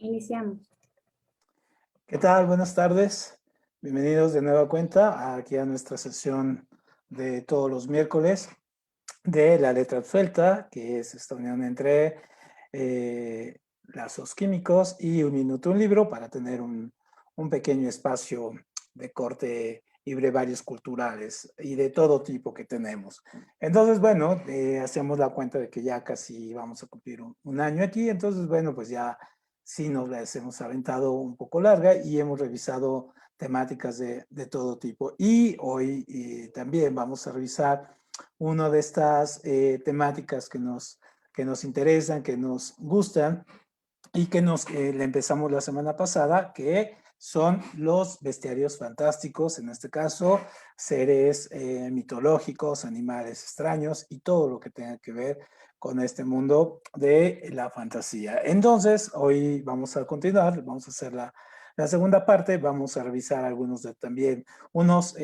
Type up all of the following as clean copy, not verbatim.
Iniciamos. ¿Qué tal? Buenas tardes. Bienvenidos de nueva cuenta aquí a nuestra sesión de todos los miércoles de la letra suelta, que es esta unión entre lazos químicos y un minuto, un libro, para tener un pequeño espacio de corte y brevarios culturales y de todo tipo que tenemos. Entonces, bueno, hacemos la cuenta de que ya casi vamos a cumplir un año aquí, entonces, bueno, pues ya sí nos las hemos aventado un poco larga y hemos revisado temáticas de todo tipo. Y hoy también vamos a revisar una de estas temáticas que nos interesan, que nos gustan y que le empezamos la semana pasada, que son los bestiarios fantásticos, en este caso, seres mitológicos, animales extraños y todo lo que tenga que ver con este mundo de la fantasía. Entonces, hoy vamos a continuar, vamos a hacer la segunda parte, vamos a revisar algunos de también, unos,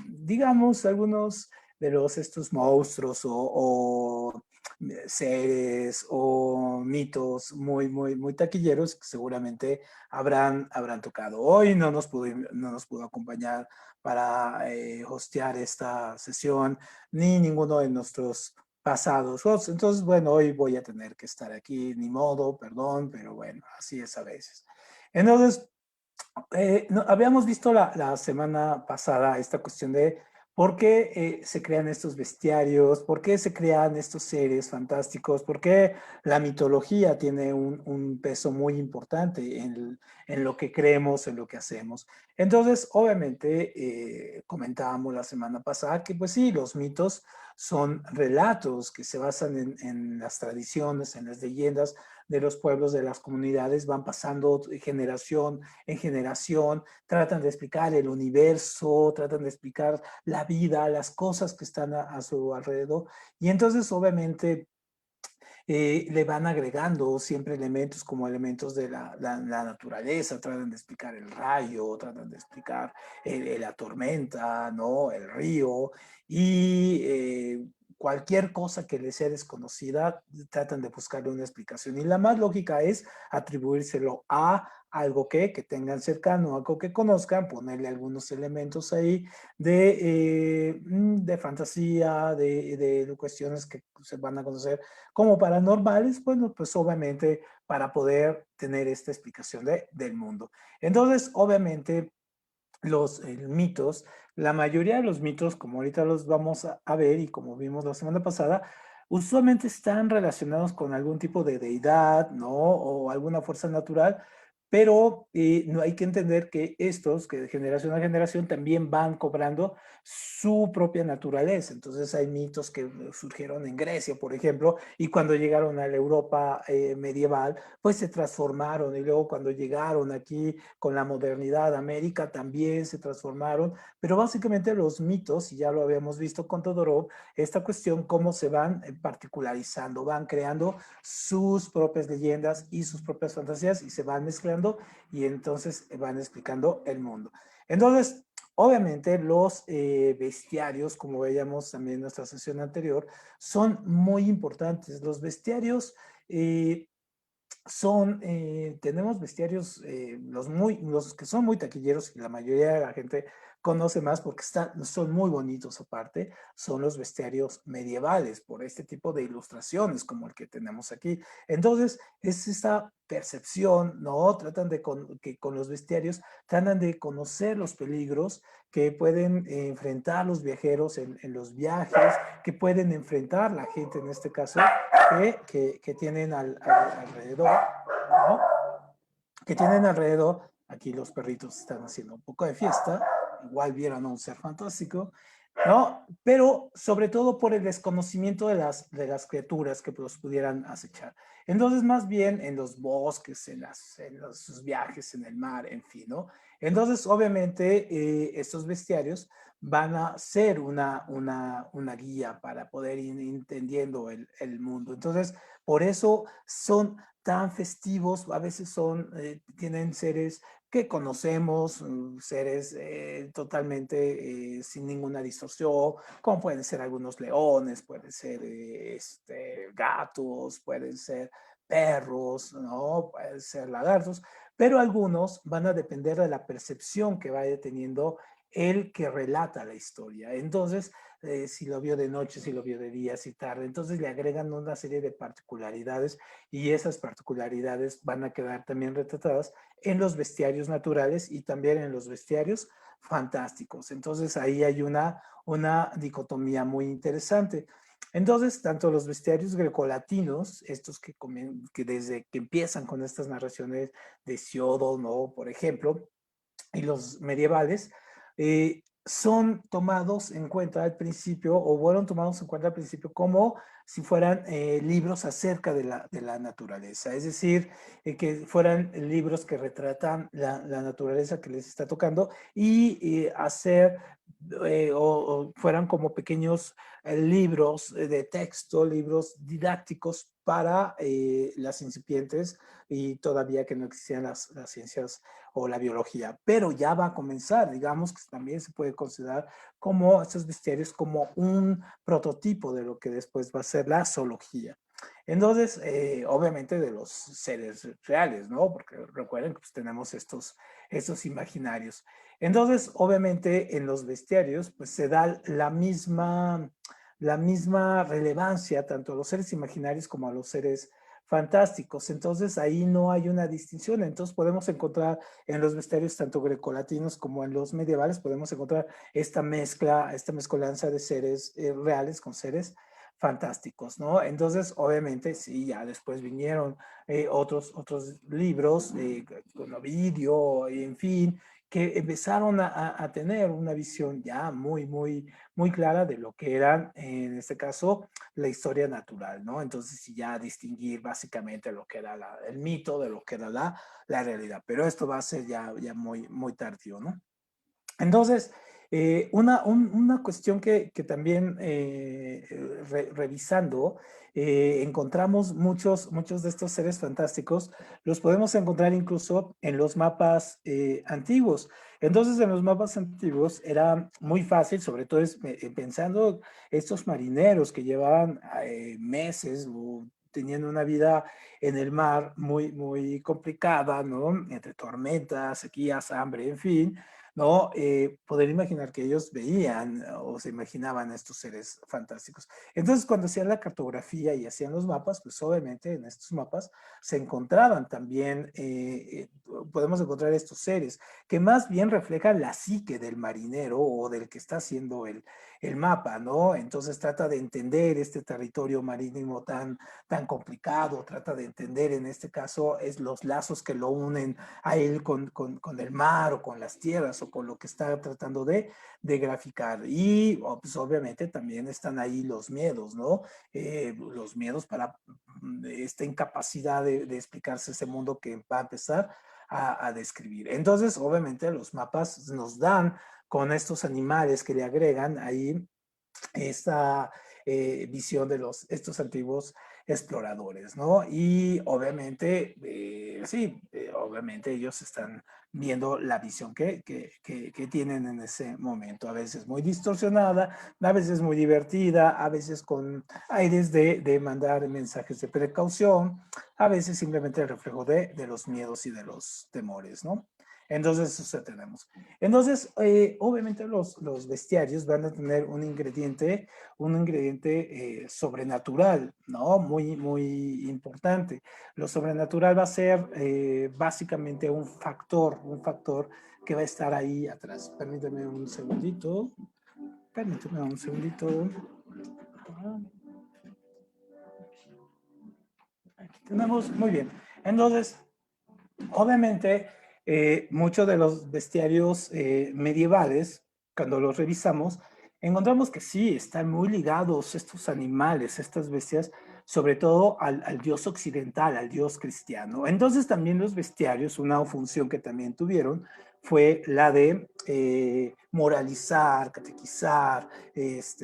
digamos, algunos de estos monstruos o seres o mitos muy taquilleros que seguramente habrán tocado. Hoy no nos pudo acompañar para hostear esta sesión, ni ninguno de nuestros pasados hosts. Entonces, bueno, hoy voy a tener que estar aquí, ni modo, perdón, pero bueno, así es a veces. Entonces, no, habíamos visto la semana pasada esta cuestión de por qué se crean estos bestiarios, por qué se crean estos seres fantásticos, por qué la mitología tiene un peso muy importante en lo que creemos, en lo que hacemos. Entonces, obviamente, comentábamos la semana pasada que pues sí, los mitos son relatos que se basan en las tradiciones, en las leyendas de los pueblos, de las comunidades, van pasando de generación en generación, tratan de explicar el universo, tratan de explicar la vida, las cosas que están a su alrededor. Y entonces, obviamente, le van agregando siempre elementos como elementos de la naturaleza, tratan de explicar el rayo, tratan de explicar la tormenta, ¿no? El río, y cualquier cosa que les sea desconocida, tratan de buscarle una explicación. Y la más lógica es atribuírselo a algo que tengan cercano, algo que conozcan, ponerle algunos elementos ahí de fantasía, de cuestiones que se van a conocer como paranormales, bueno, pues obviamente para poder tener esta explicación del mundo. Entonces, obviamente, los mitos, la mayoría de los mitos, como ahorita los vamos a ver y como vimos la semana pasada, usualmente están relacionados con algún tipo de deidad, ¿no? O alguna fuerza natural, pero no hay que entender que estos, que de generación a generación, también van cobrando su propia naturaleza. Entonces hay mitos que surgieron en Grecia, por ejemplo, y cuando llegaron a la Europa medieval, pues se transformaron, y luego cuando llegaron aquí con la modernidad a América también se transformaron, pero básicamente los mitos, y ya lo habíamos visto con Todorov, esta cuestión cómo se van particularizando, van creando sus propias leyendas y sus propias fantasías y se van mezclando y entonces van explicando el mundo. Entonces, obviamente los bestiarios, como veíamos también en nuestra sesión anterior, son muy importantes. Los bestiarios tenemos bestiarios, los que son muy taquilleros y la mayoría de la gente conoce más porque son muy bonitos aparte, son los bestiarios medievales por este tipo de ilustraciones como el que tenemos aquí. Entonces, es esta percepción, ¿no? Que con los bestiarios tratan de conocer los peligros que pueden enfrentar los viajeros en los viajes, que pueden enfrentar la gente en este caso, que tienen alrededor, ¿no? Que tienen alrededor, aquí los perritos están haciendo un poco de fiesta, igual vieron a un ser fantástico, ¿no? Pero sobre todo por el desconocimiento de las criaturas que los pudieran acechar. Entonces, más bien en los bosques, en los viajes en el mar, en fin, ¿no? Entonces, obviamente, estos bestiarios van a ser una guía para poder ir entendiendo el mundo. Entonces, por eso son tan festivos, a veces tienen seres que conocemos, seres totalmente sin ninguna distorsión, como pueden ser algunos leones, pueden ser gatos, pueden ser perros, ¿no? Pueden ser lagartos, pero algunos van a depender de la percepción que vaya teniendo el que relata la historia. Entonces, si lo vio de noche, si lo vio de día, si tarde, entonces le agregan una serie de particularidades y esas particularidades van a quedar también retratadas en los bestiarios naturales y también en los bestiarios fantásticos. Entonces ahí hay una dicotomía muy interesante. Entonces, tanto los bestiarios grecolatinos, estos que desde que empiezan con estas narraciones de Siodo, ¿no? Por ejemplo, y los medievales, son tomados en cuenta al principio, o fueron tomados en cuenta al principio como si fueran libros acerca de la naturaleza, es decir, que fueran libros que retratan la naturaleza que les está tocando y hacer o fueran como pequeños libros de texto, libros didácticos para las incipientes y todavía que no existían las ciencias o la biología, pero ya va a comenzar, digamos que también se puede considerar como estos bestiarios como un prototipo de lo que después va a ser la zoología. Entonces, obviamente de los seres reales, ¿no? Porque recuerden que pues, tenemos estos imaginarios. Entonces, obviamente en los bestiarios, pues se da la misma relevancia tanto a los seres imaginarios como a los seres fantásticos. Entonces ahí no hay una distinción. Entonces podemos encontrar en los bestiarios tanto grecolatinos como en los medievales, podemos encontrar esta mezcolanza de seres reales con seres fantásticos, ¿no? Entonces, obviamente, sí, ya después vinieron otros libros, con Ovidio, en fin, que empezaron a tener una visión ya muy clara de lo que era, en este caso, la historia natural, ¿no? Entonces, sí, ya distinguir básicamente lo que era el mito de lo que era la realidad. Pero esto va a ser ya muy tardío, ¿no? Entonces, una cuestión que también revisando, encontramos muchos de estos seres fantásticos, los podemos encontrar incluso en los mapas antiguos. Entonces, en los mapas antiguos era muy fácil, sobre todo pensando estos marineros que llevaban meses o teniendo una vida en el mar muy complicada, ¿no? Entre tormentas, sequías, hambre, en fin, ¿no? Poder imaginar que ellos veían o se imaginaban a estos seres fantásticos. Entonces, cuando hacían la cartografía y hacían los mapas, pues obviamente en estos mapas se encontraban también, podemos encontrar estos seres que más bien reflejan la psique del marinero o del que está haciendo el mapa, ¿no? Entonces trata de entender este territorio marítimo tan complicado, trata de entender en este caso es los lazos que lo unen a él con el mar o con las tierras o con lo que está tratando de graficar. Y pues, obviamente también están ahí los miedos, ¿no? Los miedos para esta incapacidad de explicarse ese mundo que va a empezar a describir. Entonces, obviamente los mapas nos dan con estos animales que le agregan ahí esta visión de estos antiguos exploradores, ¿no? Y obviamente, sí, obviamente ellos están viendo la visión que tienen en ese momento, a veces muy distorsionada, a veces muy divertida, a veces con aires de mandar mensajes de precaución, a veces simplemente el reflejo de los miedos y de los temores, ¿no? Entonces, eso tenemos. Entonces, obviamente los bestiarios van a tener un ingrediente sobrenatural, ¿no? Muy importante. Lo sobrenatural va a ser básicamente un factor que va a estar ahí atrás. Permíteme un segundito. Permíteme un segundito. Aquí tenemos, muy bien. Entonces, obviamente, muchos de los bestiarios medievales, cuando los revisamos, encontramos que sí, están muy ligados estos animales, estas bestias, sobre todo al dios occidental, al dios cristiano. Entonces también los bestiarios, una función que también tuvieron, fue la de moralizar, catequizar,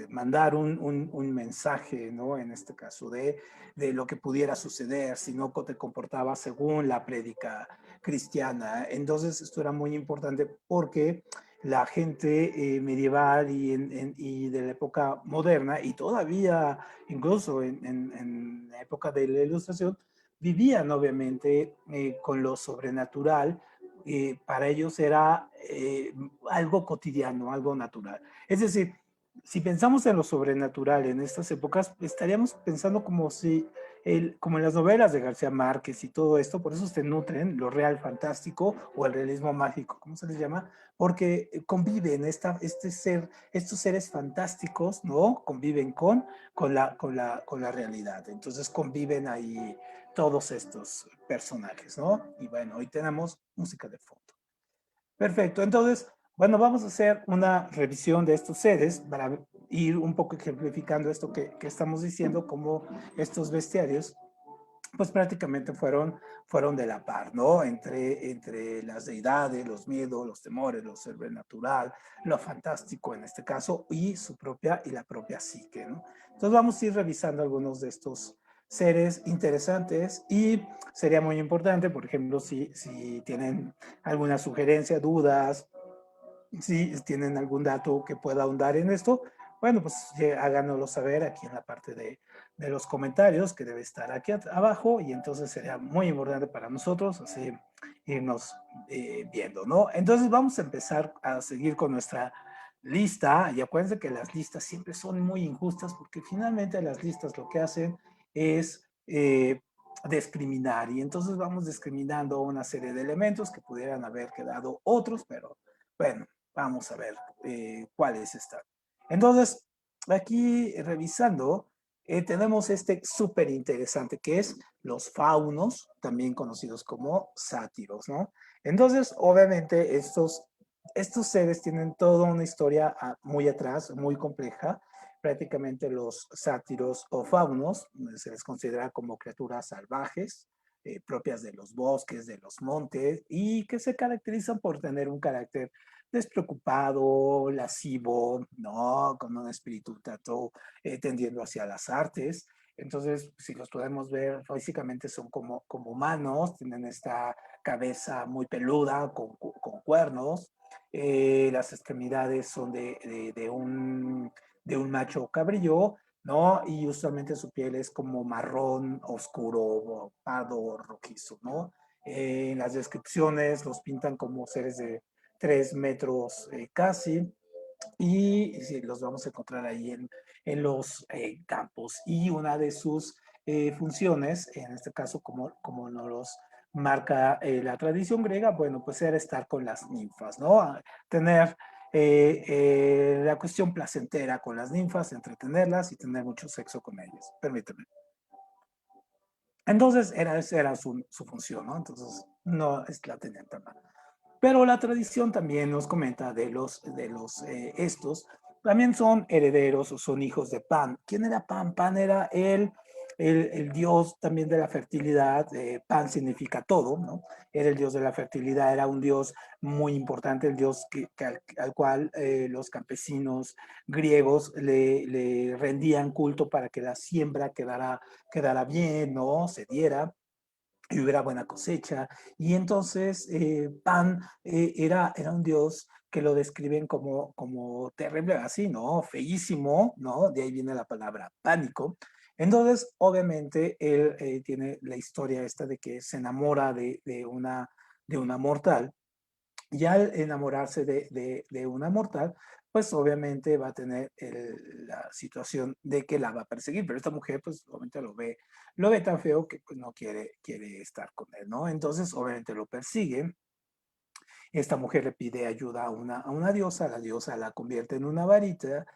mandar un mensaje, ¿no? En este caso, de lo que pudiera suceder si no te comportabas según la prédica cristiana. Entonces esto era muy importante porque la gente medieval y de la época moderna y todavía incluso en la época de la ilustración vivían obviamente con lo sobrenatural, para ellos era algo cotidiano, algo natural. Es decir, si pensamos en lo sobrenatural en estas épocas, estaríamos pensando como si, como en las novelas de García Márquez y todo esto, por eso se nutren lo real fantástico o el realismo mágico, ¿cómo se les llama? Porque conviven estos seres fantásticos, ¿no? Conviven con la realidad. Entonces conviven ahí todos estos personajes, ¿no? Y bueno, hoy tenemos música de fondo. Perfecto, entonces, bueno, vamos a hacer una revisión de estos seres para ir un poco ejemplificando esto que estamos diciendo, como estos bestiarios pues prácticamente fueron de la par, ¿no? Entre las deidades, los miedos, los temores, lo sobrenatural, lo fantástico en este caso, y la propia psique, ¿no? Entonces vamos a ir revisando algunos de estos seres interesantes y sería muy importante, por ejemplo, si tienen alguna sugerencia, dudas, si tienen algún dato que pueda ahondar en esto, bueno, pues háganoslo saber aquí en la parte de los comentarios, que debe estar aquí abajo, y entonces sería muy importante para nosotros así irnos viendo, ¿no? Entonces vamos a empezar a seguir con nuestra lista, y acuérdense que las listas siempre son muy injustas, porque finalmente las listas lo que hacen es discriminar, y entonces vamos discriminando una serie de elementos que pudieran haber quedado otros, pero bueno, vamos a ver cuáles están. Entonces, aquí revisando, tenemos este súper interesante que es los faunos, también conocidos como sátiros, ¿no? Entonces, obviamente, estos seres tienen toda una historia muy atrás, muy compleja. Prácticamente los sátiros o faunos se les considera como criaturas salvajes, propias de los bosques, de los montes, y que se caracterizan por tener un carácter despreocupado, lascivo, ¿no? Con un espíritu tanto tendiendo hacia las artes. Entonces, si los podemos ver físicamente son como humanos, tienen esta cabeza muy peluda con cuernos, las extremidades son de un macho cabrillo, ¿no? Y usualmente su piel es como marrón oscuro, pardo, rojizo, ¿no? En las descripciones los pintan como seres de 3 metros casi, y sí, los vamos a encontrar ahí en los campos. Y una de sus funciones, en este caso, como nos los marca la tradición griega, bueno, pues era estar con las ninfas, ¿no? Tener la cuestión placentera con las ninfas, entretenerlas y tener mucho sexo con ellas. Permíteme. Entonces, esa era su función, ¿no? Entonces, no es la tenían tan mal. Pero la tradición también nos comenta de los estos, también son herederos o son hijos de Pan. ¿Quién era Pan? Pan era el dios también de la fertilidad. Pan significa todo, ¿no? Era el dios de la fertilidad, era un dios muy importante, el dios al cual los campesinos griegos le rendían culto para que la siembra quedara bien, ¿no? Se diera y hubiera buena cosecha. Y entonces Pan era un dios que lo describen como terrible, así, ¿no? Feísimo, ¿no? De ahí viene la palabra pánico. Entonces, obviamente, él tiene la historia esta de que se enamora de una mortal, y al enamorarse de una mortal, pues obviamente va a tener la situación de que la va a perseguir, pero esta mujer pues obviamente lo ve tan feo que pues, no quiere estar con él, ¿no? Entonces obviamente lo persigue. Esta mujer le pide ayuda a una diosa, la diosa la convierte en una varita.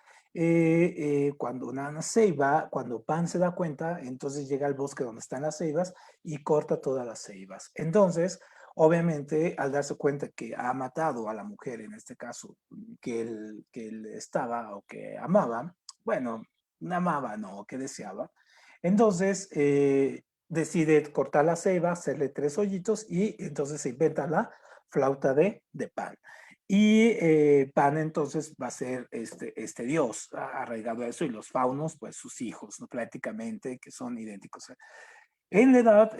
Cuando una ceiba, cuando Pan se da cuenta, entonces llega al bosque donde están las ceibas y corta todas las ceibas. Entonces, obviamente, al darse cuenta que ha matado a la mujer, en este caso, que él estaba o que amaba, bueno, amaba, no, que deseaba, entonces decide cortar la ceiba, hacerle 3 hoyitos, y entonces se inventa la flauta de Pan. Y Pan entonces va a ser este dios arraigado a eso, y los faunos, pues sus hijos, ¿no? Prácticamente, que son idénticos. En la Edad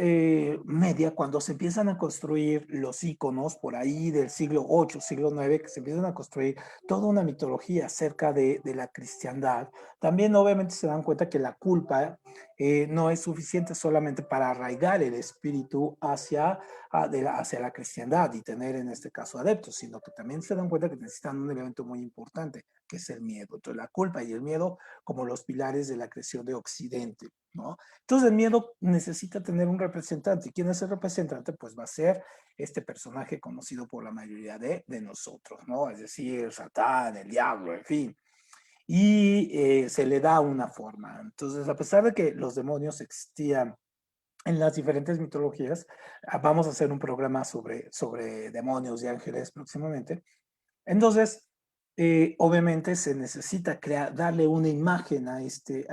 Media, cuando se empiezan a construir los íconos, por ahí del siglo VIII, siglo IX, que se empiezan a construir toda una mitología acerca de la cristiandad, también obviamente se dan cuenta que la culpa no es suficiente solamente para arraigar el espíritu hacia la cristiandad y tener en este caso adeptos, sino que también se dan cuenta que necesitan un elemento muy importante, que es el miedo. Entonces la culpa y el miedo como los pilares de la creación de Occidente, ¿no? Entonces el miedo necesita tener un representante. ¿Y quién es el representante? Pues va a ser este personaje conocido por la mayoría de nosotros, ¿no? Es decir, Satán, el diablo, en fin. Y se le da una forma. Entonces, a pesar de que los demonios existían en las diferentes mitologías, vamos a hacer un programa sobre demonios y ángeles próximamente. Entonces, obviamente se necesita darle una imagen a este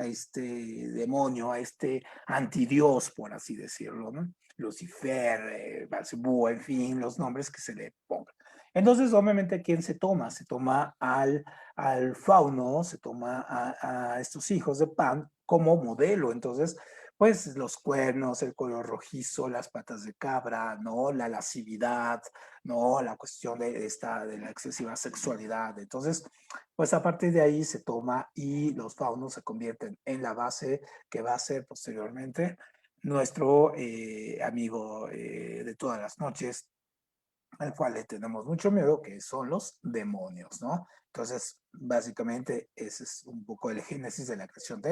demonio, a este antidios, por así decirlo, ¿no? Lucifer, Belcebú, en fin, los nombres que se le pongan. Entonces, obviamente, ¿quién se toma? Se toma al fauno, se toma a estos hijos de Pan como modelo. Entonces, pues los cuernos, el color rojizo, las patas de cabra, ¿no? La lascividad, ¿no? La cuestión de la excesiva sexualidad. Entonces, pues a partir de ahí se toma y los faunos se convierten en la base que va a ser posteriormente nuestro amigo de todas las noches, al cual le tenemos mucho miedo, que son los demonios, ¿no? Entonces, básicamente, ese es un poco el génesis de la creación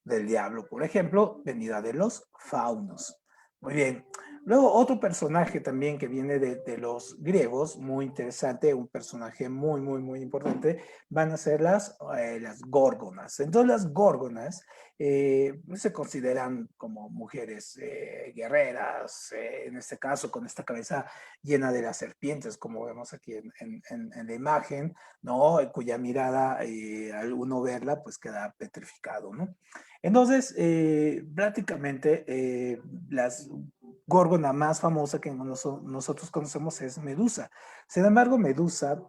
del diablo. Por ejemplo, venida de los faunos. Muy bien. Luego, otro personaje también que viene de los griegos, muy interesante, un personaje muy, muy, muy importante, van a ser las górgonas. Entonces, las górgonas se consideran como mujeres guerreras, en este caso, con esta cabeza llena de las serpientes, como vemos aquí en la imagen, ¿no? Cuya mirada, al uno verla, pues queda petrificado, ¿no? Entonces, prácticamente, las górgona más famosa que nosotros conocemos es Medusa. Sin embargo, Medusa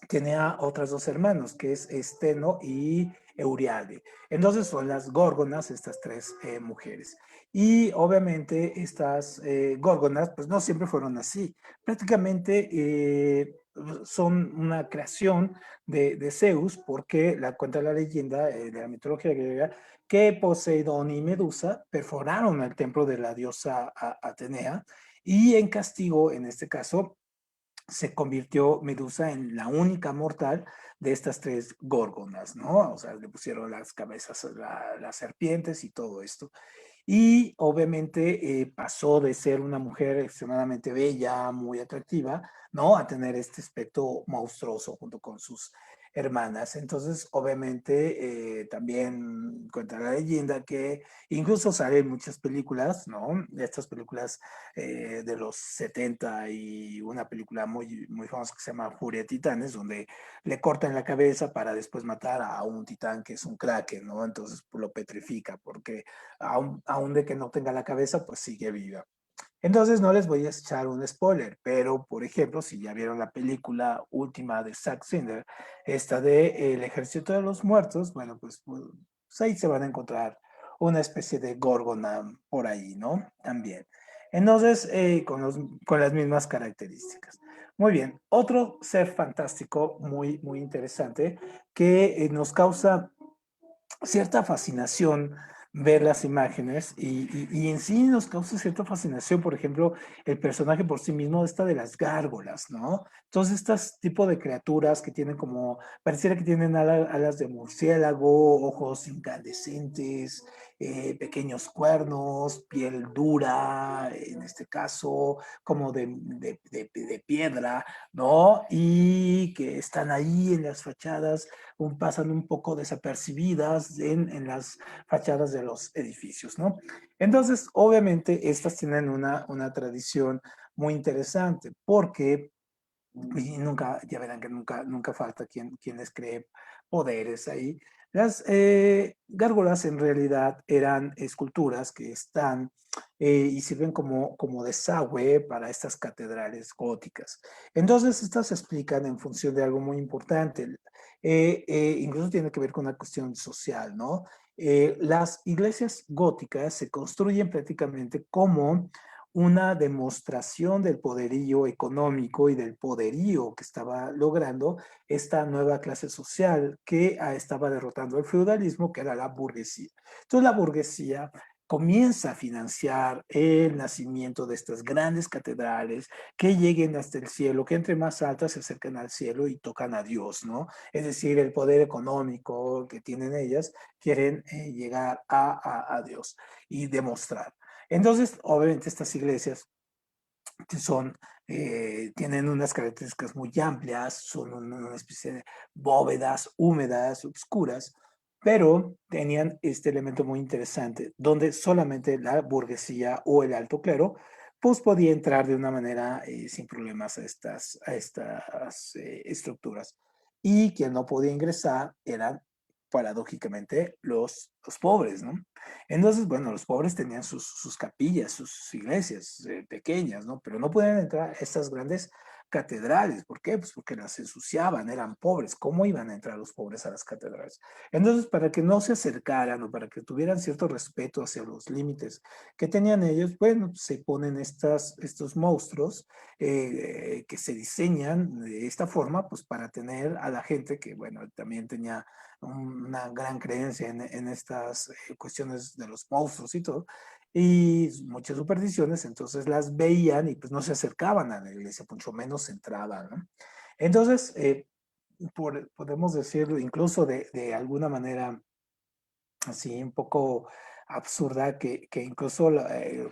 tenía otras dos hermanos, que es Esteno y Euriale. Entonces son las górgonas, estas tres mujeres. Y obviamente estas górgonas, pues no siempre fueron así. Prácticamente son una creación de Zeus, porque cuenta la leyenda de la mitología griega que Poseidón y Medusa perforaron el templo de la diosa Atenea y en castigo, en este caso, se convirtió Medusa en la única mortal de estas tres górgonas, ¿no? O sea, le pusieron las cabezas, las serpientes y todo esto. Y obviamente pasó de ser una mujer extremadamente bella, muy atractiva, ¿no? A tener este aspecto monstruoso junto con sus hermanas. Entonces, obviamente, también cuenta la leyenda que incluso salen muchas películas, ¿no? Estas películas de los 70 y una película muy, muy famosa que se llama Furia de Titanes, donde le cortan la cabeza para después matar a un titán que es un kraken, ¿no? Entonces pues, lo petrifica porque aún de que no tenga la cabeza, pues sigue viva. Entonces no les voy a echar un spoiler, pero por ejemplo, si ya vieron la película última de Zack Snyder, esta de El Ejército de los Muertos, bueno, pues ahí se van a encontrar una especie de Gorgona por ahí, ¿no? También. Entonces, con las mismas características. Muy bien, otro ser fantástico muy, muy interesante que nos causa cierta fascinación ver las imágenes y en sí nos causa cierta fascinación, por ejemplo, el personaje por sí mismo esta de las gárgolas, ¿no? Entonces, estos tipos de criaturas que tienen como, pareciera que tienen alas de murciélago, ojos incandescentes, pequeños cuernos, piel dura, en este caso, como de piedra, ¿no? Y que están ahí en las fachadas pasan un poco desapercibidas en las fachadas de los edificios, ¿no? Entonces, obviamente, estas tienen una tradición muy interesante porque y nunca, ya verán que nunca falta quien les cree poderes ahí. Las gárgolas en realidad eran esculturas que están y sirven como desagüe para estas catedrales góticas. Entonces, estas se explican en función de algo muy importante. Incluso tiene que ver con una cuestión social, ¿no? Las iglesias góticas se construyen prácticamente como una demostración del poderío económico y del poderío que estaba logrando esta nueva clase social que estaba derrotando el feudalismo, que era la burguesía. Entonces la burguesía comienza a financiar el nacimiento de estas grandes catedrales que lleguen hasta el cielo, que entre más altas se acercan al cielo y tocan a Dios, ¿no? Es decir, el poder económico que tienen ellas, quieren llegar a Dios y demostrar. Entonces, obviamente estas iglesias son, tienen unas características muy amplias, son una especie de bóvedas húmedas, oscuras, pero tenían este elemento muy interesante, donde solamente la burguesía o el alto clero pues podía entrar de una manera sin problemas a estas estructuras. Y quien no podía ingresar eran paradójicamente los pobres, ¿no? Entonces, bueno, los pobres tenían sus capillas, sus iglesias pequeñas, ¿no? Pero no podían entrar a estas grandes catedrales. ¿Por qué? Pues porque las ensuciaban, eran pobres. ¿Cómo iban a entrar los pobres a las catedrales? Entonces, para que no se acercaran o para que tuvieran cierto respeto hacia los límites que tenían ellos, bueno, se ponen estos monstruos que se diseñan de esta forma, pues para tener a la gente que, bueno, también tenía una gran creencia en estas cuestiones de los monstruos y todo, y muchas supersticiones, entonces las veían y pues no se acercaban a la iglesia, mucho menos entraban, ¿no? Entonces, podemos decirlo incluso de alguna manera así un poco absurda que incluso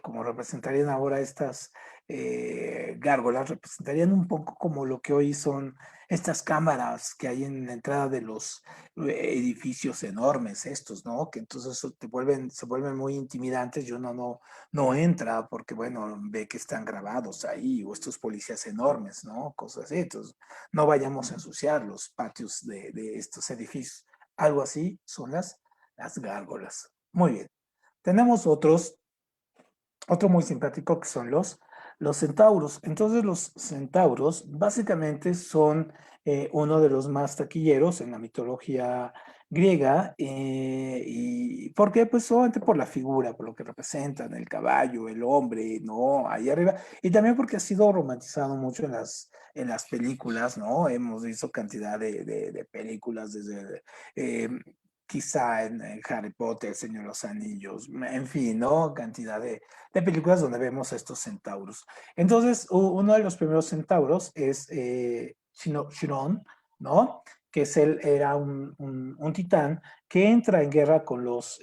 como representarían ahora estas gárgolas, representarían un poco como lo que hoy son estas cámaras que hay en la entrada de los edificios enormes estos, ¿no? Que entonces se vuelven muy intimidantes y uno no entra porque, bueno, ve que están grabados ahí o estos policías enormes, ¿no? Cosas así. Entonces, no vayamos a ensuciar los patios de estos edificios. Algo así son las gárgolas. Muy bien. Tenemos otro muy simpático que son los centauros. Entonces los centauros básicamente son uno de los más taquilleros en la mitología griega. ¿Y por qué? Pues solamente por la figura, por lo que representan, el caballo, el hombre, ¿no? Ahí arriba. Y también porque ha sido romantizado mucho en las películas, ¿no? Hemos visto cantidad de películas desde quizá en Harry Potter, El Señor de los Anillos, en fin, ¿no? Cantidad de películas donde vemos a estos centauros. Entonces, uno de los primeros centauros es Chiron, ¿no? Que era un titán que entra en guerra con los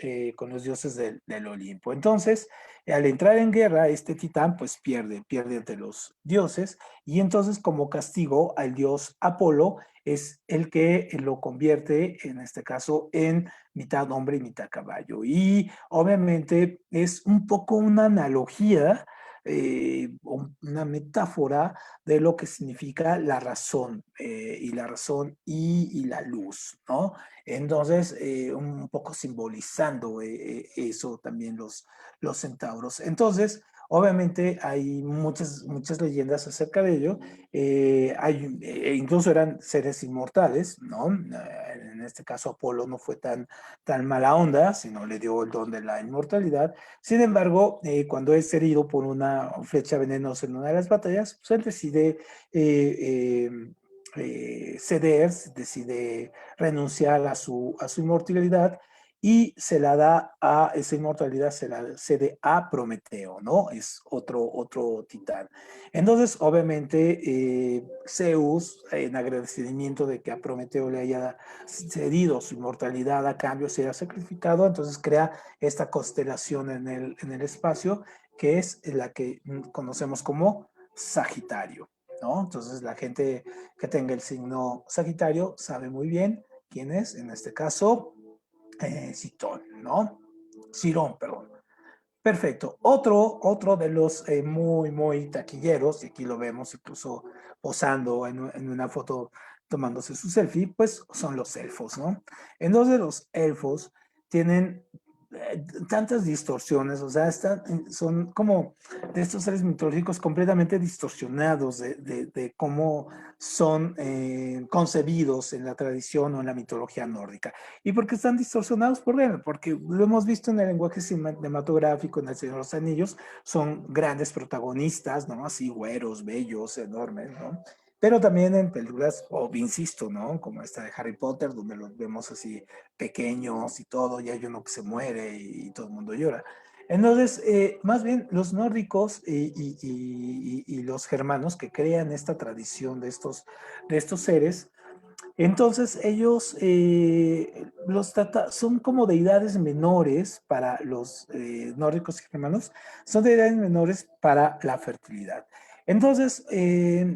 dioses del Olimpo. Entonces, al entrar en guerra, este titán pues pierde ante los dioses y entonces como castigo al dios Apolo es el que lo convierte, en este caso, en mitad hombre y mitad caballo. Y obviamente es un poco una analogía, una metáfora de lo que significa la razón, y la razón y la luz, ¿no? Entonces, un poco simbolizando eso también los centauros. Entonces, obviamente hay muchas leyendas acerca de ello. Incluso eran seres inmortales, ¿no? En este caso Apolo no fue tan mala onda, sino le dio el don de la inmortalidad. Sin embargo, cuando es herido por una flecha venenosa en una de las batallas, pues él decide ceder, decide renunciar a su inmortalidad y se la da esa inmortalidad se la cede a Prometeo, ¿no? Es otro titán. Entonces, obviamente, Zeus, en agradecimiento de que a Prometeo le haya cedido su inmortalidad a cambio, se ha sacrificado, entonces crea esta constelación en el espacio, que es la que conocemos como Sagitario, ¿no? Entonces, la gente que tenga el signo Sagitario sabe muy bien quién es, en este caso, Citón, ¿no? Cirón, perdón. Perfecto. Otro de los muy, muy taquilleros, y aquí lo vemos incluso posando en una foto tomándose su selfie, pues son los elfos, ¿no? Entonces los elfos tienen tantas distorsiones, o sea, son como de estos seres mitológicos completamente distorsionados de cómo son concebidos en la tradición o en la mitología nórdica. ¿Y por qué están distorsionados? Porque lo hemos visto en el lenguaje cinematográfico, en El Señor de los Anillos, son grandes protagonistas, ¿no? Así güeros, bellos, enormes, ¿no? Pero también en películas, o insisto, ¿no? Como esta de Harry Potter, donde los vemos así pequeños y todo, y hay uno que se muere y todo el mundo llora. Entonces, más bien los nórdicos y los germanos que crean esta tradición de estos seres, entonces ellos son como deidades menores para los nórdicos y germanos, son deidades menores para la fertilidad. Entonces,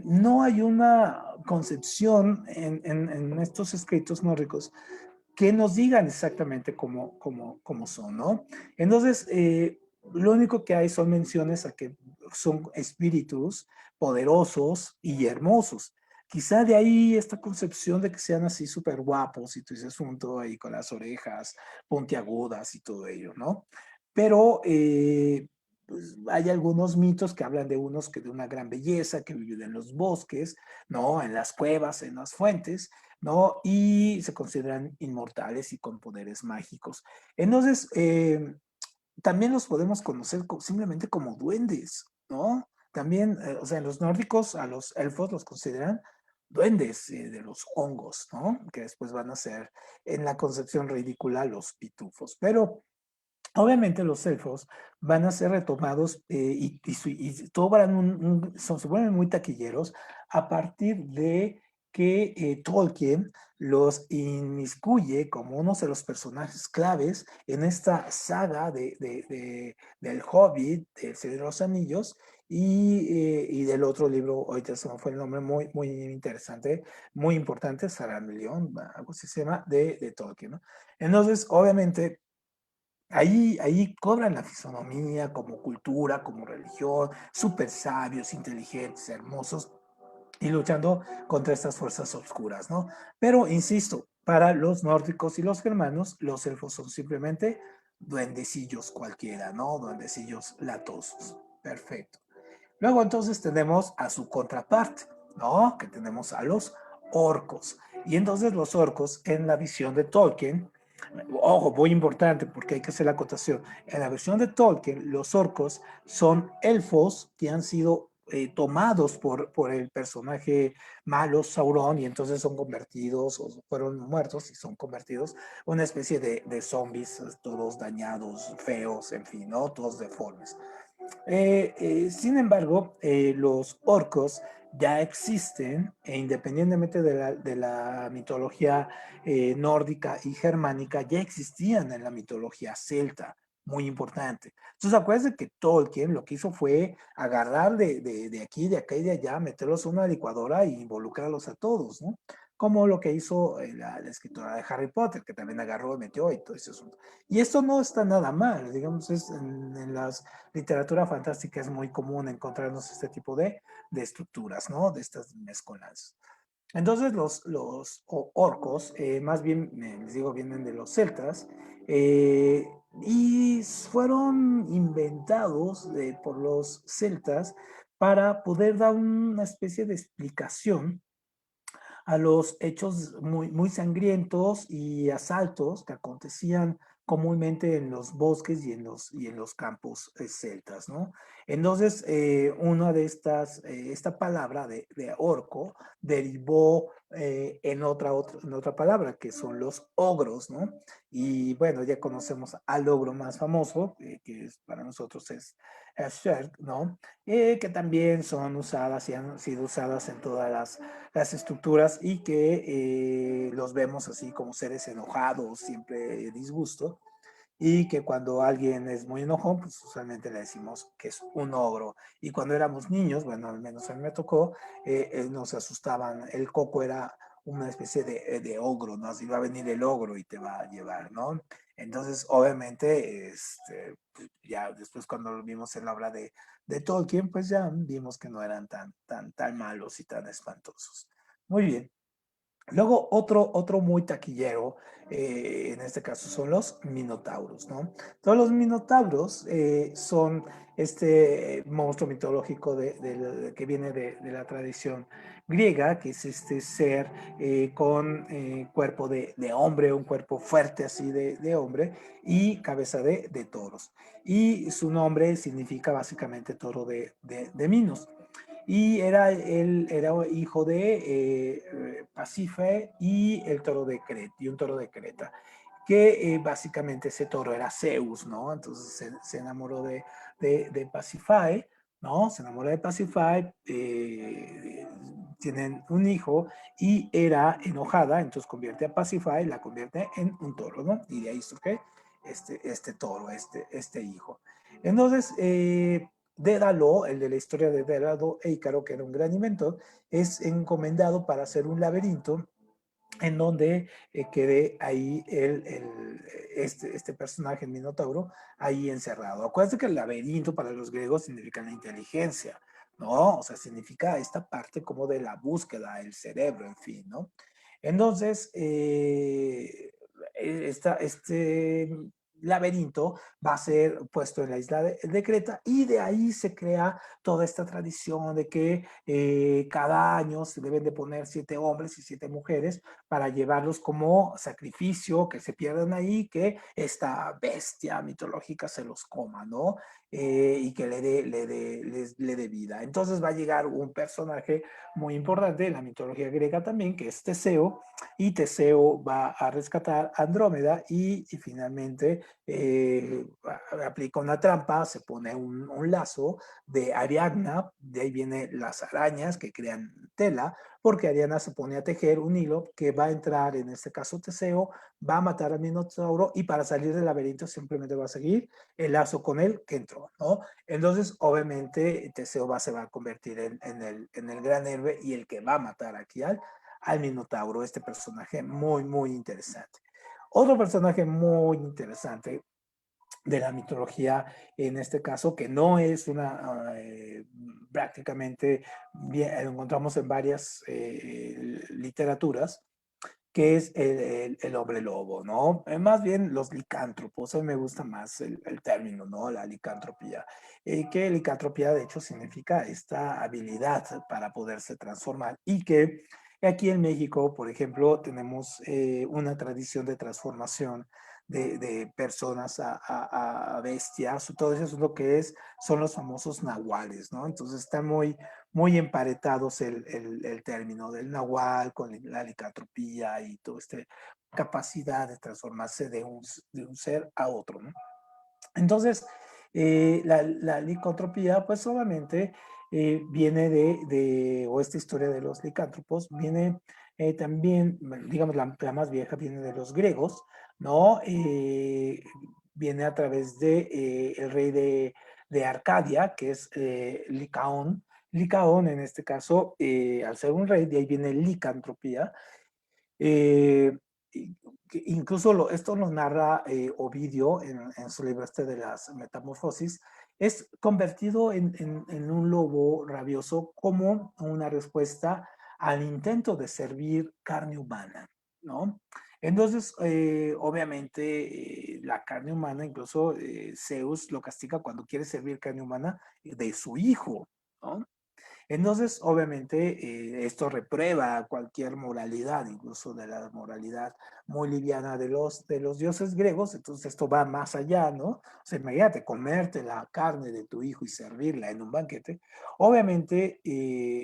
no hay una concepción en estos escritos nórdicos que nos digan exactamente cómo son, ¿no? Entonces, lo único que hay son menciones a que son espíritus poderosos y hermosos. Quizá de ahí esta concepción de que sean así súper guapos y tú dices un todo ahí con las orejas puntiagudas y todo ello, ¿no? Pero pues hay algunos mitos que hablan de unos que de una gran belleza, que viven en los bosques, ¿no? En las cuevas, en las fuentes, ¿no? Y se consideran inmortales y con poderes mágicos. Entonces, también los podemos conocer simplemente como duendes, ¿no? También, o sea, en los nórdicos a los elfos los consideran duendes de los hongos, ¿no? Que después van a ser en la concepción ridícula los pitufos. Pero obviamente los elfos van a ser retomados y todo se vuelven muy taquilleros a partir de que Tolkien los inmiscuye como uno de los personajes claves en esta saga del Hobbit, del Señor de los Anillos y del otro libro, ahorita se me fue el nombre, muy interesante, muy importante, Saramelión, algo así se llama, de Tolkien, ¿no? Entonces, obviamente, ahí cobran la fisonomía como cultura, como religión, súper sabios, inteligentes, hermosos, y luchando contra estas fuerzas oscuras, ¿no? Pero, insisto, para los nórdicos y los germanos, los elfos son simplemente duendecillos cualquiera, ¿no? Duendecillos latosos. Perfecto. Luego entonces tenemos a su contraparte, ¿no? Que tenemos a los orcos. Y entonces los orcos en la visión de Tolkien, ojo, muy importante porque hay que hacer la acotación, en la versión de Tolkien los orcos son elfos que han sido tomados por el personaje malo Sauron y entonces son convertidos o fueron muertos y son convertidos una especie de zombies todos dañados, feos, en fin, ¿no? Todos deformes. Sin embargo, los orcos ya existen e independientemente de la mitología nórdica y germánica, ya existían en la mitología celta, muy importante. Entonces, acuérdense que Tolkien lo que hizo fue agarrar de aquí, de acá y de allá, meterlos en una licuadora e involucrarlos a todos, ¿no? Como lo que hizo la escritora de Harry Potter, que también agarró y metió y todo ese asunto. Y esto no está nada mal, digamos, es en las literatura fantástica es muy común encontrarnos este tipo de estructuras, ¿no? De estas mezcolanzas. Entonces orcos, más bien, les digo, vienen de los celtas y fueron inventados por los celtas para poder dar una especie de explicación a los hechos muy sangrientos y asaltos que acontecían comúnmente en los bosques y en los campos celtas, ¿no? Entonces, una de esta palabra de orco derivó en otra palabra, que son los ogros, ¿no? Y bueno, ya conocemos al ogro más famoso, que para nosotros es Shrek, ¿no? Que también son usadas y han sido usadas en todas las estructuras y que los vemos así como seres enojados, siempre disgusto, y que cuando alguien es muy enojón, pues usualmente le decimos que es un ogro. Y cuando éramos niños, bueno, al menos a mí me tocó, nos asustaban, el coco era una especie de ogro, ¿no? Así va a venir el ogro y te va a llevar, ¿no? Entonces, obviamente, ya después cuando lo vimos en la obra de Tolkien, pues ya vimos que no eran tan malos y tan espantosos. Muy bien. Luego, otro muy taquillero, en este caso son los minotauros, ¿no? Todos los minotauros son este monstruo mitológico que viene de la tradición griega, que es este ser con cuerpo de hombre, un cuerpo fuerte así de hombre y cabeza de toros. Y su nombre significa básicamente toro de Minos. Y él era hijo de Pasífae y el toro de Creta, y un toro de Creta, que básicamente ese toro era Zeus, ¿no? Entonces se enamoró de Pasífae, ¿no? Se enamoró de Pasífae, tienen un hijo y era enojada, entonces convierte a Pasífae, la convierte en un toro, ¿no? Y de ahí surge este toro, este hijo. Entonces, Dédalo, el de la historia de Dédalo e Ícaro, que era un gran inventor, es encomendado para hacer un laberinto en donde quede ahí este personaje, el Minotauro, ahí encerrado. Acuérdense que el laberinto para los griegos significa la inteligencia, ¿no? O sea, significa esta parte como de la búsqueda, el cerebro, en fin, ¿no? Entonces, este laberinto va a ser puesto en la isla de Creta y de ahí se crea toda esta tradición de que cada año se deben de poner 7 hombres y 7 mujeres para llevarlos como sacrificio, que se pierdan ahí, que esta bestia mitológica se los coma, ¿no? Y que le dé vida. Entonces va a llegar un personaje muy importante en la mitología griega también, que es Teseo, y Teseo va a rescatar a Andrómeda y finalmente aplica una trampa, se pone un lazo de Ariadna, de ahí vienen las arañas que crean tela, porque Ariana se pone a tejer un hilo que va a entrar, en este caso Teseo, va a matar al Minotauro y para salir del laberinto simplemente va a seguir el lazo con él que entró, ¿no? Entonces, obviamente, Teseo se va a convertir en el gran héroe y el que va a matar aquí al Minotauro, este personaje muy, muy interesante. Otro personaje muy interesante de la mitología, en este caso, que no es prácticamente, bien, lo encontramos en varias literaturas, que es el hombre lobo, ¿no? Más bien los licántropos, a mí me gusta más el término, ¿no? La licantropía, que licantropía de hecho significa esta habilidad para poderse transformar y que aquí en México, por ejemplo, tenemos una tradición de transformación de personas a bestias, todo eso es lo que son los famosos nahuales, ¿no? Entonces están muy emparetados el término del nahual con la licantropía y toda esta capacidad de transformarse de un ser a otro, ¿no? Entonces, la licantropía, pues obviamente viene o esta historia de los licántropos viene también, digamos, la más vieja viene de los griegos, ¿no? Viene a través de el rey de Arcadia, que es Licaón. Licaón, en este caso, al ser un rey, de ahí viene licantropía. Eh, Incluso esto lo narra Ovidio en su libro este de las Metamorfosis, es convertido en un lobo rabioso como una respuesta al intento de servir carne humana, ¿no? Entonces, obviamente, la carne humana, incluso Zeus lo castiga cuando quiere servir carne humana de su hijo, ¿no? Entonces, obviamente, esto reprueba cualquier moralidad, incluso de la moralidad muy liviana de los dioses griegos. Entonces, esto va más allá, ¿no? O sea, imagínate, comerte la carne de tu hijo y servirla en un banquete. Obviamente,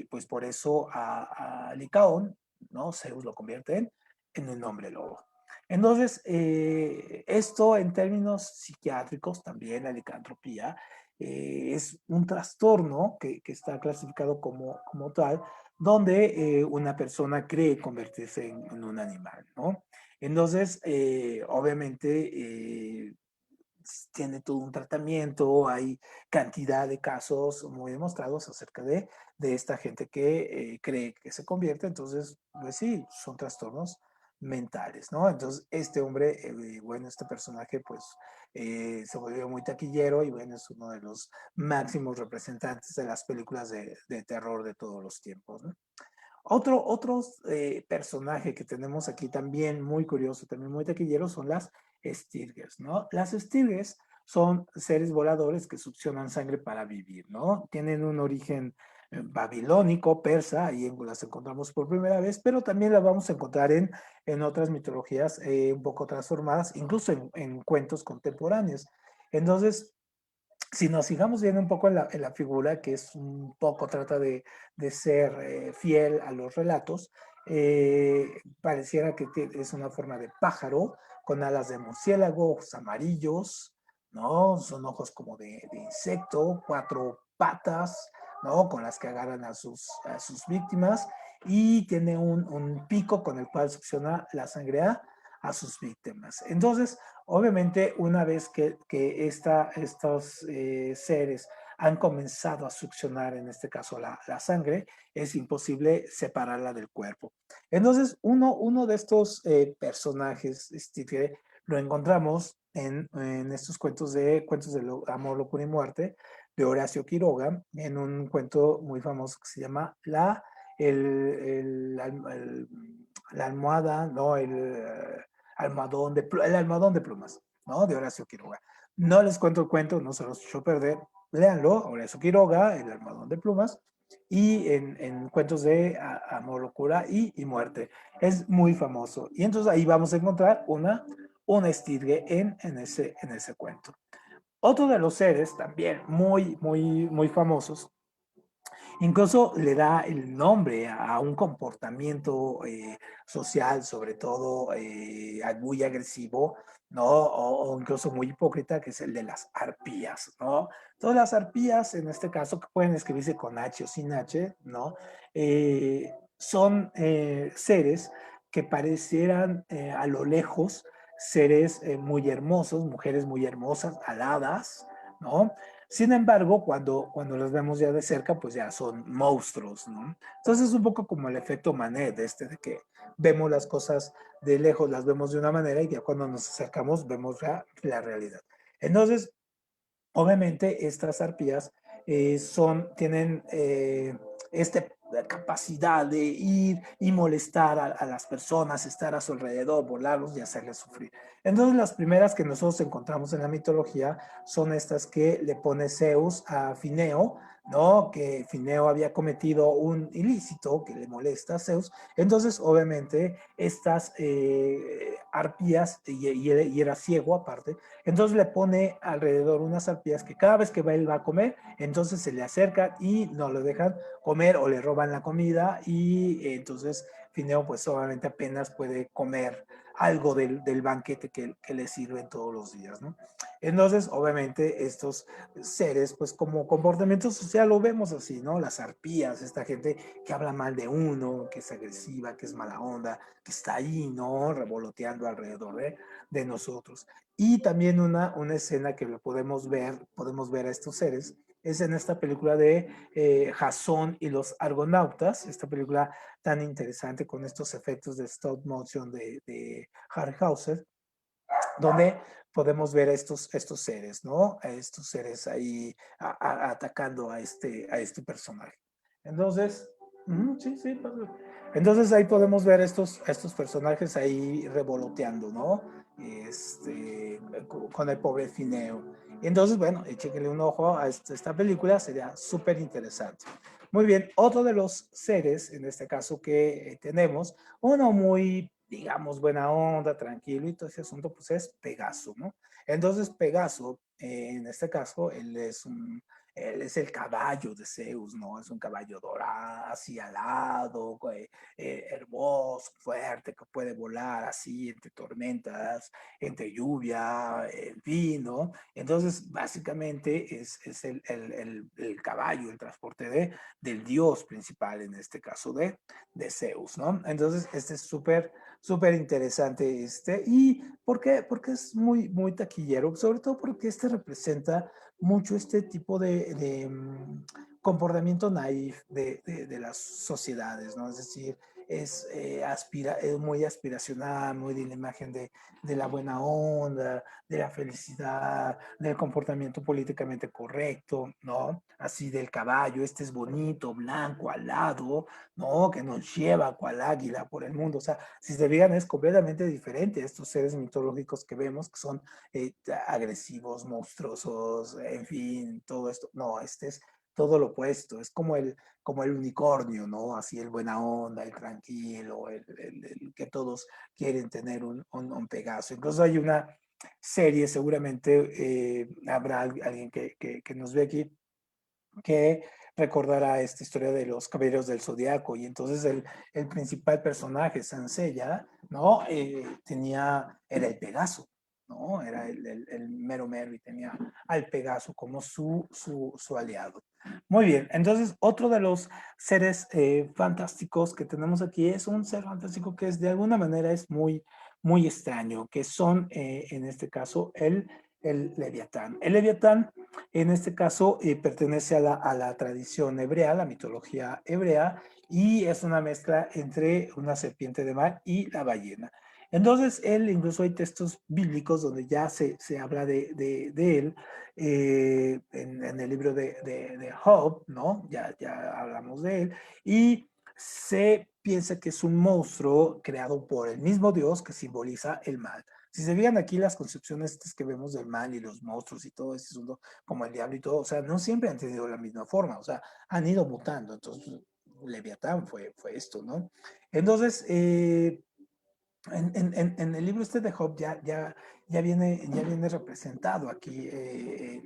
pues por eso a Licaón, ¿no? Zeus lo convierte en un hombre lobo. Entonces, esto en términos psiquiátricos, también la licantropía, es un trastorno que está clasificado como tal, donde una persona cree convertirse en un animal, ¿no? Entonces, obviamente, tiene todo un tratamiento, hay cantidad de casos muy demostrados acerca de esta gente que cree que se convierte, entonces, pues sí, son trastornos mentales, ¿no? Entonces, este hombre, bueno, este personaje, pues, se volvió muy taquillero y, bueno, es uno de los máximos representantes de las películas de terror de todos los tiempos, ¿no? Otros personaje que tenemos aquí también muy curioso, también muy taquillero, son las Stirges, ¿no? Las Stirges son seres voladores que succionan sangre para vivir, ¿no? Tienen un origen babilónico, persa, ahí las encontramos por primera vez, pero también las vamos a encontrar en otras mitologías un poco transformadas, incluso en cuentos contemporáneos. Entonces, si nos fijamos bien un poco en la figura, que es un poco, trata de ser fiel a los relatos, pareciera que es una forma de pájaro, con alas de murciélago, ojos amarillos, ¿no? Son ojos como de insecto, cuatro patas, ¿no? Con las que agarran a sus víctimas, y tiene un pico con el cual succiona la sangre a sus víctimas. Entonces, obviamente, una vez que estos seres han comenzado a succionar, en este caso, la sangre, es imposible separarla del cuerpo. Entonces, uno de estos personajes, lo encontramos en estos cuentos de amor, locura y muerte, de Horacio Quiroga, en un cuento muy famoso que se llama el, el, la almohada, no, el almohadón de plumas, ¿no? De Horacio Quiroga. No les cuento el cuento, no se los echo perder. Léanlo, Horacio Quiroga, el almohadón de plumas, y en cuentos de amor, locura y muerte. Es muy famoso. Y entonces ahí vamos a encontrar una estirgue en ese cuento. Otro de los seres también muy famosos, incluso le da el nombre a un comportamiento social, sobre todo muy agresivo, ¿no? O incluso muy hipócrita, que es el de las arpías, ¿no? Todas las arpías, en este caso, que pueden escribirse con H o sin H, ¿no? Son seres que parecieran a lo lejos seres muy hermosos, mujeres muy hermosas, aladas, ¿no? Sin embargo, cuando los vemos ya de cerca, pues ya son monstruos, ¿no? Entonces es un poco como el efecto Manet, de que vemos las cosas de lejos, las vemos de una manera y ya cuando nos acercamos vemos la realidad. Entonces, obviamente, estas arpías tienen esta capacidad de ir y molestar a las personas, estar a su alrededor, volarlos y hacerles sufrir. Entonces, las primeras que nosotros encontramos en la mitología son estas que le pone Zeus a Fineo, ¿no? Que Fineo había cometido un ilícito que le molesta a Zeus. Entonces, obviamente, estas arpías, y era ciego aparte, entonces le pone alrededor unas arpías que cada vez que él va a comer, entonces se le acercan y no lo dejan comer o le roban la comida, y entonces Fineo pues obviamente apenas puede comer algo del banquete que le sirven todos los días, ¿no? Entonces, obviamente, estos seres, pues como comportamiento social lo vemos así, ¿no? Las arpías, esta gente que habla mal de uno, que es agresiva, que es mala onda, que está ahí, ¿no? Revoloteando alrededor de nosotros. Y también una escena que podemos ver a estos seres, es en esta película de Jasón y los Argonautas, esta película tan interesante con estos efectos de stop motion de Harryhausen, donde podemos ver a estos seres, ¿no? A estos seres ahí atacando a este personaje. Entonces, sí, sí, entonces ahí podemos ver estos personajes ahí revoloteando, ¿no? Con el pobre Fineo. Y entonces, bueno, échenle un ojo a esta película, sería súper interesante. Muy bien, otro de los seres, en este caso que tenemos, uno muy, digamos, buena onda, tranquilo y todo ese asunto, pues es Pegaso, ¿no? Entonces, Pegaso, en este caso, él es el caballo de Zeus, ¿no? Es un caballo dorado, así alado, hermoso, fuerte, que puede volar así entre tormentas, entre lluvia, en fin, ¿no? Entonces, básicamente es el caballo, el transporte del dios principal, en este caso de Zeus, ¿no? Entonces, este es súper interesante ¿Y por qué? Porque es muy taquillero, sobre todo porque representa mucho este tipo de comportamiento naif de las sociedades, ¿no? Es decir, es muy aspiracional, muy de la imagen de la buena onda, de la felicidad, del comportamiento políticamente correcto, ¿no? Así del caballo, este es bonito, blanco, alado, ¿no? Que nos lleva cual águila por el mundo. O sea, si se fijan, es completamente diferente a estos seres mitológicos que vemos, que son eh, agresivos, monstruosos, en fin, todo esto. No, este es todo lo opuesto, es como el unicornio, ¿no? Así el buena onda, el tranquilo, el que todos quieren tener un Pegaso. Incluso hay una serie, seguramente habrá alguien que nos ve aquí, que recordará esta historia de los Caballeros del Zodiaco. Y entonces el principal personaje, Sansella, ¿no? Era el Pegaso, ¿no? Era el mero mero y tenía al Pegaso como su aliado. Muy bien, entonces otro de los seres fantásticos que tenemos aquí es un ser fantástico que es de alguna manera es muy, muy extraño, que son en este caso el Leviatán. El Leviatán en este caso, pertenece a la tradición hebrea, la mitología hebrea, y es una mezcla entre una serpiente de mar y la ballena. Entonces, él, incluso hay textos bíblicos donde ya se habla de él, en el libro de Job, ¿no? Ya hablamos de él, y se piensa que es un monstruo creado por el mismo Dios que simboliza el mal. Si se fijan aquí las concepciones que vemos del mal y los monstruos y todo eso, como el diablo y todo, o sea, no siempre han tenido la misma forma, o sea, han ido mutando. Entonces, Leviatán fue esto, ¿no? Entonces, en el libro este de Job ya viene representado aquí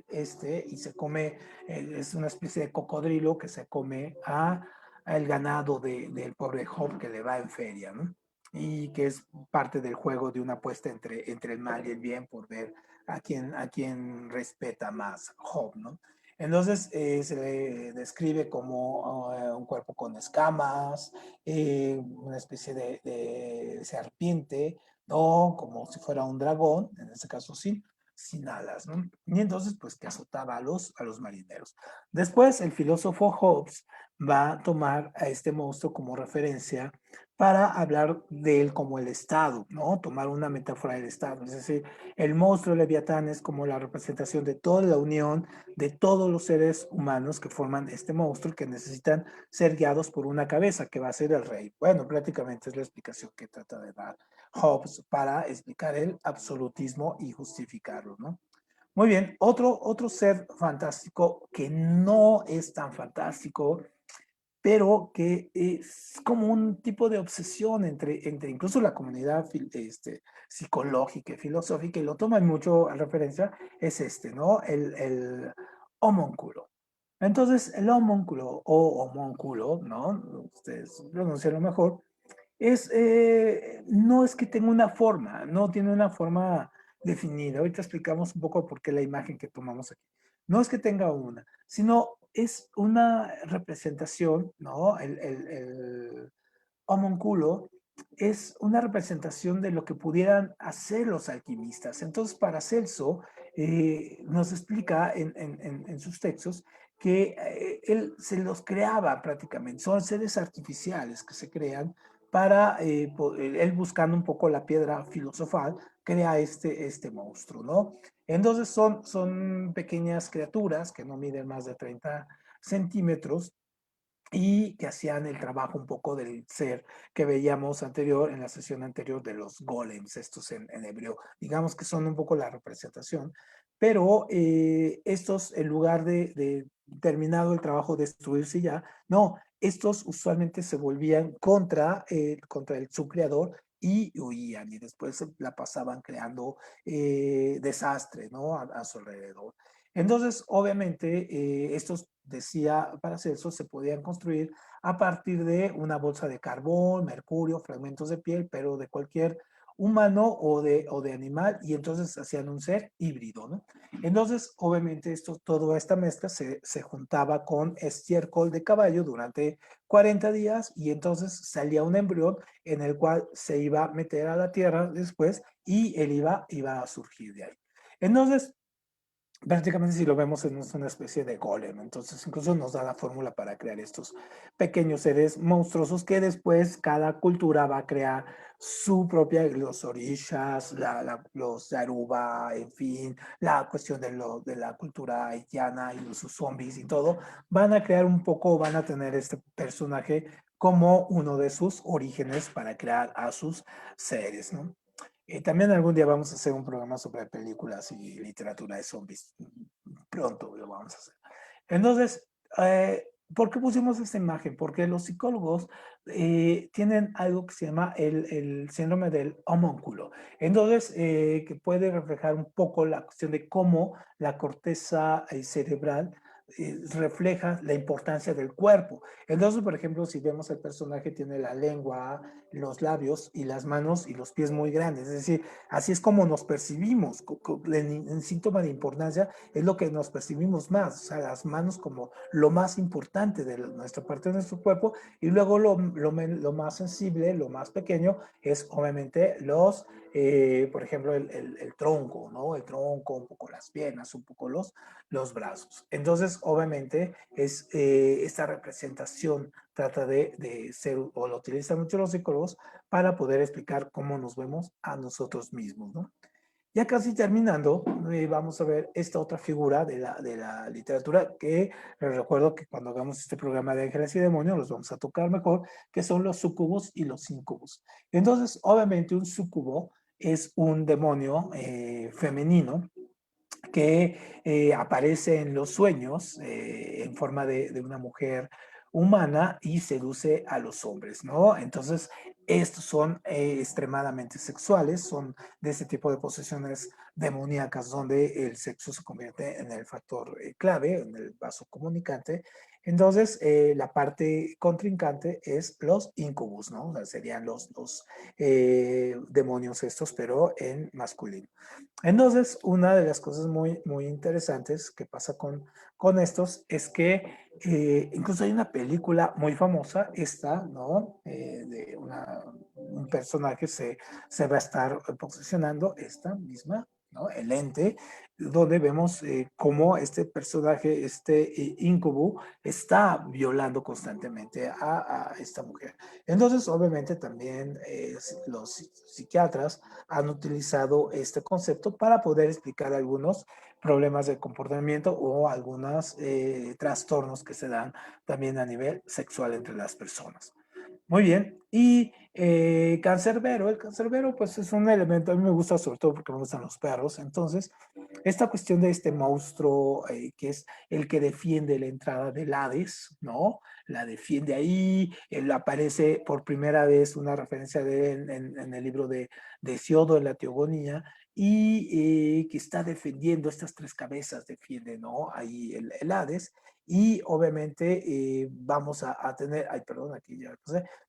y se come, es una especie de cocodrilo que se come al ganado del pobre Job que le va en feria, ¿no? Y que es parte del juego de una apuesta entre el mal y el bien por ver a quién respeta más Job, ¿no? Entonces se le describe como un cuerpo con escamas, una especie de serpiente, ¿no? Como si fuera un dragón, en este caso sin alas, ¿no? Y entonces, pues, que azotaba a los marineros. Después, el filósofo Hobbes va a tomar a este monstruo como referencia para hablar de él como el Estado, ¿no? Tomar una metáfora del Estado. Es decir, el monstruo Leviatán es como la representación de toda la unión de todos los seres humanos que forman este monstruo que necesitan ser guiados por una cabeza, que va a ser el rey. Bueno, prácticamente es la explicación que trata de dar Hobbes para explicar el absolutismo y justificarlo, ¿no? Muy bien, otro ser fantástico que no es tan fantástico, pero que es como un tipo de obsesión entre incluso la comunidad psicológica y filosófica, y lo toman mucho a referencia, es ¿no? El homúnculo. Entonces, el homúnculo o homúnculo, ¿no? Ustedes pronuncian lo mejor, no es que tenga una forma, no tiene una forma definida. Ahorita explicamos un poco por qué la imagen que tomamos aquí. No es que tenga una, sino es una representación, ¿no? El homúnculo es una representación de lo que pudieran hacer los alquimistas. Entonces, Paracelso nos explica en sus textos que él se los creaba prácticamente, son seres artificiales que se crean para, él buscando un poco la piedra filosofal, crea este monstruo, ¿no? Entonces son pequeñas criaturas que no miden más de 30 centímetros y que hacían el trabajo un poco del ser que veíamos en la sesión anterior de los golems, estos en hebreo. Digamos que son un poco la representación, pero estos, en lugar de terminado el trabajo, destruirse ya, no, estos usualmente se volvían contra su creador y huían y después la pasaban creando desastre, ¿no? A su alrededor. Entonces, obviamente, estos, decía Paracelso, se podían construir a partir de una bolsa de carbón, mercurio, fragmentos de piel, pero de cualquier humano o de animal, y entonces hacían un ser híbrido, ¿no? Entonces, obviamente, toda esta mezcla se juntaba con estiércol de caballo durante 40 días y entonces salía un embrión en el cual se iba a meter a la tierra después y él iba a surgir de ahí. Entonces, prácticamente si lo vemos es una especie de golem, entonces incluso nos da la fórmula para crear estos pequeños seres monstruosos que después cada cultura va a crear su propia, los orishas, los yaruba, en fin, la cuestión de la cultura haitiana y sus zombies y todo, van a crear un poco, van a tener este personaje como uno de sus orígenes para crear a sus seres, ¿no? También algún día vamos a hacer un programa sobre películas y literatura de zombies. Pronto lo vamos a hacer. Entonces, ¿por qué pusimos esta imagen? Porque los psicólogos tienen algo que se llama el síndrome del homúnculo. Entonces, que puede reflejar un poco la cuestión de cómo la corteza cerebral refleja la importancia del cuerpo. Entonces, por ejemplo, si vemos el personaje tiene la lengua, los labios y las manos y los pies muy grandes, es decir, así es como nos percibimos. El síntoma de importancia es lo que nos percibimos más, o sea, las manos como lo más importante de nuestra parte de nuestro cuerpo y luego lo más sensible, lo más pequeño es obviamente por ejemplo, el tronco, ¿no? El tronco, un poco las piernas, un poco los brazos. Entonces, obviamente, esta representación trata de ser, o lo utilizan mucho los psicólogos, para poder explicar cómo nos vemos a nosotros mismos, ¿no? Ya casi terminando, vamos a ver esta otra figura de la literatura que les recuerdo que cuando hagamos este programa de ángeles y demonios los vamos a tocar mejor, que son los sucubos y los incubos. Entonces, obviamente un sucubo es un demonio femenino que aparece en los sueños en forma de una mujer humana y seduce a los hombres, ¿no? Entonces, estos son extremadamente sexuales, son de ese tipo de posesiones demoníacas donde el sexo se convierte en el factor clave, en el vaso comunicante. Entonces, la parte contrincante es los incubus, ¿no? O sea, serían los demonios estos, pero en masculino. Entonces, una de las cosas muy interesantes que pasa con estos es que incluso hay una película muy famosa, esta, ¿no? De un personaje se va a estar posicionando, esta misma, ¿no? El ente, donde vemos cómo este personaje, este incubo, está violando constantemente a esta mujer. Entonces, obviamente también los psiquiatras han utilizado este concepto para poder explicar algunos problemas de comportamiento o algunos trastornos que se dan también a nivel sexual entre las personas. Muy bien. Y cancerbero, el cancerbero pues es un elemento, a mí me gusta sobre todo porque me gustan los perros, entonces esta cuestión de este monstruo que es el que defiende la entrada del Hades, ¿no? La defiende ahí, él aparece por primera vez una referencia de él en el libro de Hesiodo, en la Teogonía, y que está defendiendo estas tres cabezas, defiende, ¿no? Ahí el Hades, y obviamente vamos a tener, ay, perdón, aquí ya,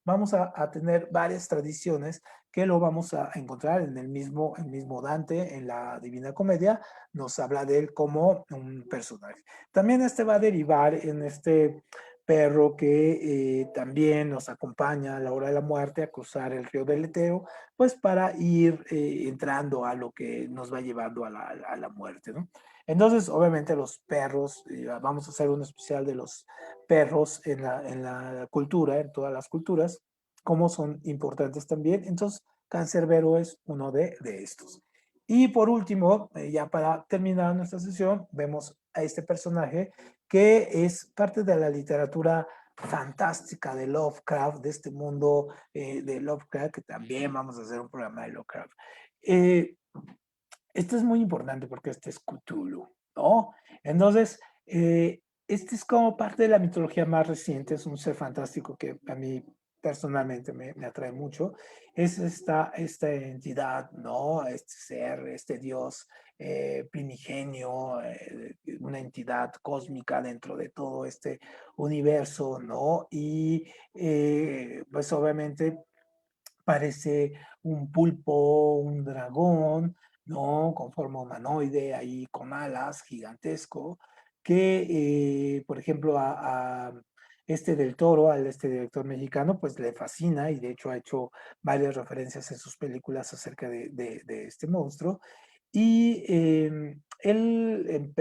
vamos a tener varias tradiciones que lo vamos a encontrar en el mismo Dante, en la Divina Comedia, nos habla de él como un personaje. También este va a derivar en este perro que también nos acompaña a la hora de la muerte a cruzar el río del Leteo, pues para ir entrando a lo que nos va llevando a la muerte, ¿no? Entonces, obviamente los perros, vamos a hacer un especial de los perros en la cultura, en todas las culturas, cómo son importantes también. Entonces, Cancerbero es uno de estos. Y por último, ya para terminar nuestra sesión, vemos a este personaje que es parte de la literatura fantástica de Lovecraft, de este mundo de Lovecraft, que también vamos a hacer un programa de Lovecraft. Eh, Esto es muy importante porque este es Cthulhu, ¿no? Entonces, este es como parte de la mitología más reciente, es un ser fantástico que a mí personalmente me atrae mucho. Es esta entidad, ¿no? Este ser, este dios primigenio, una entidad cósmica dentro de todo este universo, ¿no? Y pues obviamente parece un pulpo, un dragón, ¿no? Con forma humanoide, ahí con alas, gigantesco, que, por ejemplo, a este del Toro, al este director mexicano, pues le fascina y de hecho ha hecho varias referencias en sus películas acerca de este monstruo. Y él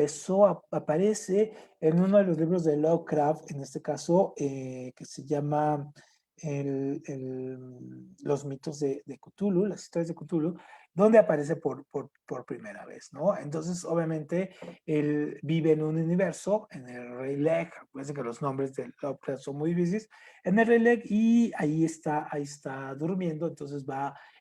aparece en uno de los libros de Lovecraft, en este caso, que se llama Los mitos de Cthulhu, las historias de Cthulhu, donde aparece por primera vez, ¿no? Entonces, obviamente, él vive en un universo, en el Rey Leg, acuérdense que los nombres de Lovecraft son muy difíciles, en el Rey Leg, y ahí está durmiendo, entonces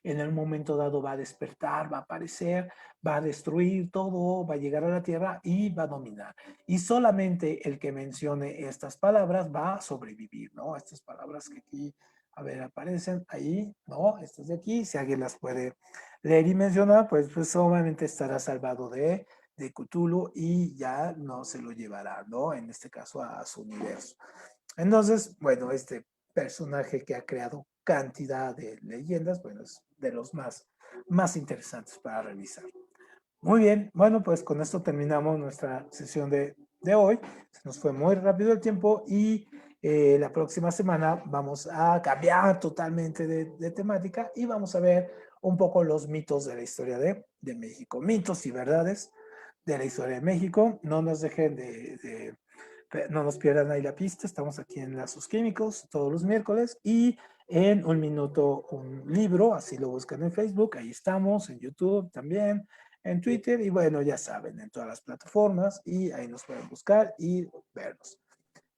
en el momento dado va a despertar, va a aparecer, va a destruir todo, va a llegar a la tierra y va a dominar. Y solamente el que mencione estas palabras va a sobrevivir, ¿no? Estas palabras que aquí, a ver, aparecen ahí, ¿no? Estas de aquí, si alguien las puede leer y mencionar, pues obviamente estará salvado de Cthulhu y ya no se lo llevará, ¿no? En este caso a su universo. Entonces, bueno, este personaje que ha creado cantidad de leyendas, bueno, es de los más interesantes para revisar. Muy bien, bueno, pues con esto terminamos nuestra sesión de hoy. Se nos fue muy rápido el tiempo y la próxima semana vamos a cambiar totalmente de temática y vamos a ver un poco los mitos de la historia de México, mitos y verdades de la historia de México. No nos dejen no nos pierdan ahí la pista. Estamos aquí en Lazos Químicos todos los miércoles y en un minuto un libro, así lo buscan en Facebook, ahí estamos, en YouTube también, en Twitter y bueno, ya saben, en todas las plataformas y ahí nos pueden buscar y vernos.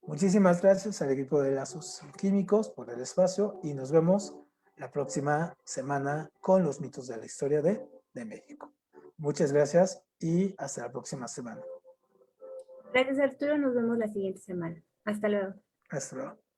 Muchísimas gracias al equipo de Lazos Químicos por el espacio y nos vemos la próxima semana con los mitos de la historia de México. Muchas gracias y hasta la próxima semana. Gracias, Arturo. Nos vemos la siguiente semana. Hasta luego. Hasta luego.